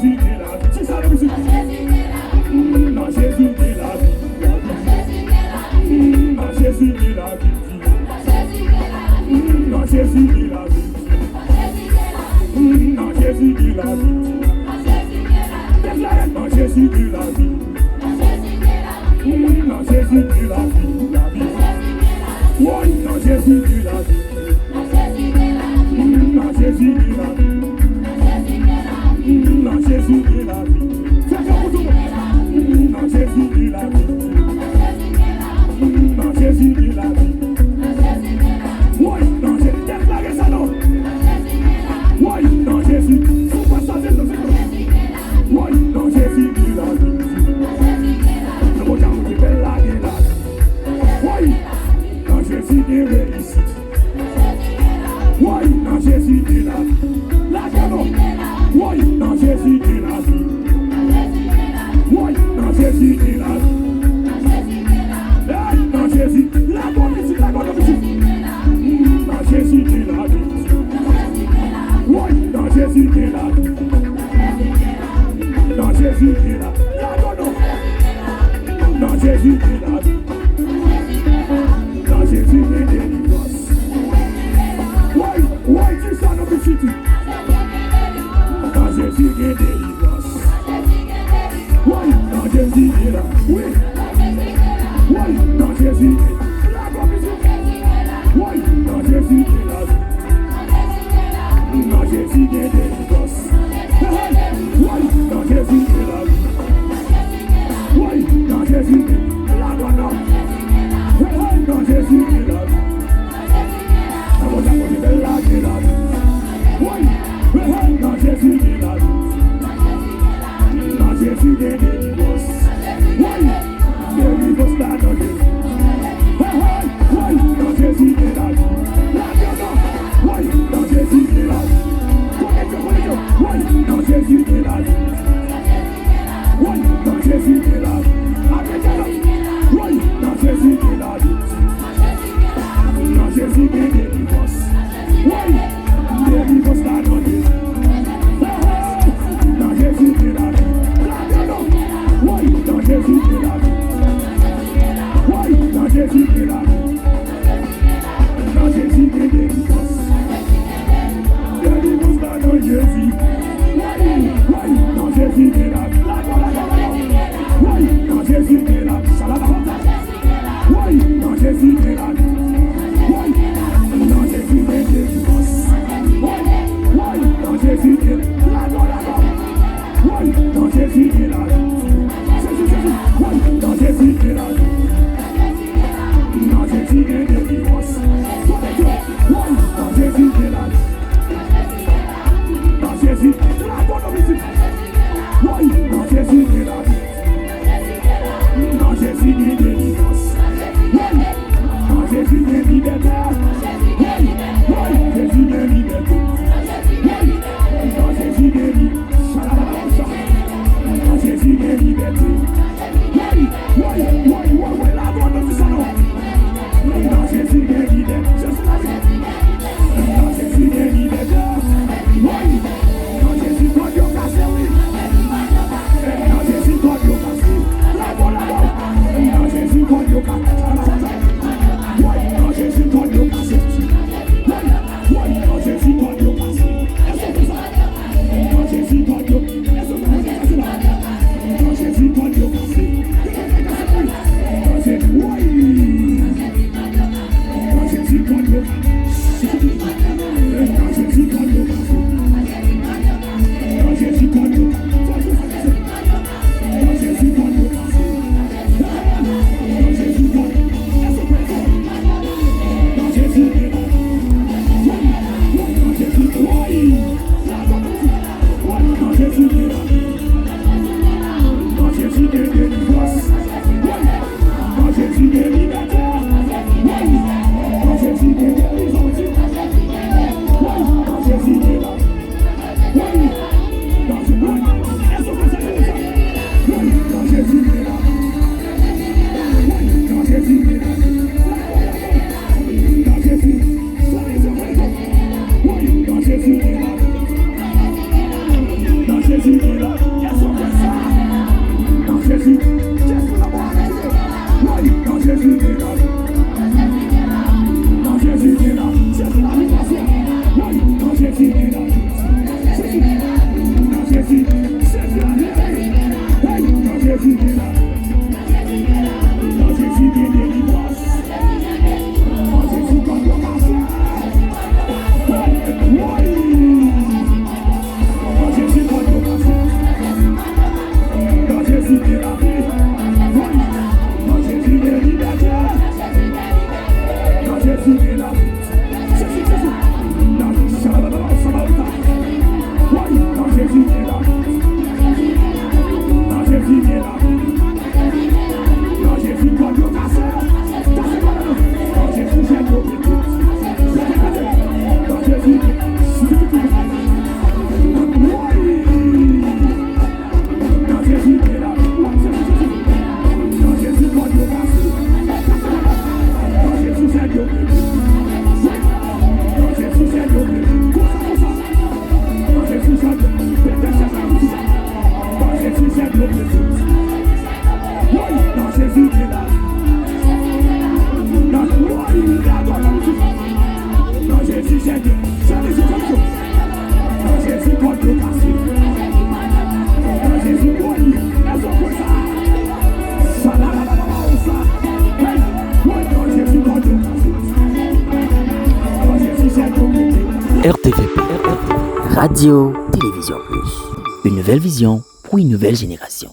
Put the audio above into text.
Jésus qui est la vie. C'est ça la musique. Non, Jésus qui est la vie. Non, Jésus qui est la vie. Non, Jésus qui est la vie. Non, Jésus qui est la vie. Non, Jésus qui est la vie. Non, Jésus qui est la vie. La vie. Oui, non, Jésus qui est la vie. Non, Jésus qui est la vie. Non, Jésus qui est la vie. C'est ça pour tout le monde. Non, Jésus qui est la vie. Non, Jésus qui est la vie. Oui, non, Jésus. Déclarez ça, non. Oui, non, Jésus. Faut pas ça, c'est ça. Oui, non, Jésus qui est la vie. Le bon temps, vous faites la vie. Oui, non, Jésus qui est réussite. Oui, non, Jésus qui est la vie. La canon. Oui, non, Jésus qui est la vie. Oui, non, Jésus qui est la vie. Non, Jésus, la bonne musique, la bonne musique. Non, Jésus qui est la vie. Oui, non, Jésus qui est la vie. Non, Jésus qui est la vie. La bonne. Non, Jésus qui est la vie. Non, Jésus qui est délivrance. Oui, oui, tu sens notre city. Non, Jésus qui est délivrance. Oui, non, Jésus qui est là. Oui. Oui, non, Jésus qui est là. La bonne musique. Oui, non, Jésus qui est là. Non, Jésus qui est délivrance. Oui, non, Jésus qui est là. Oui, non, Jésus qui est là. La bonne. Non, Jésus qui est là. Oui, non, Jésus qui est là. Non, Jésus qui est délivrance. Oui, délivrance là dans Dieu. Oui, non, Jésus qui est là. Oui, non, Jésus qui est là. Connectez, connectez. Radio Télévision Plus. Une nouvelle vision pour une nouvelle génération.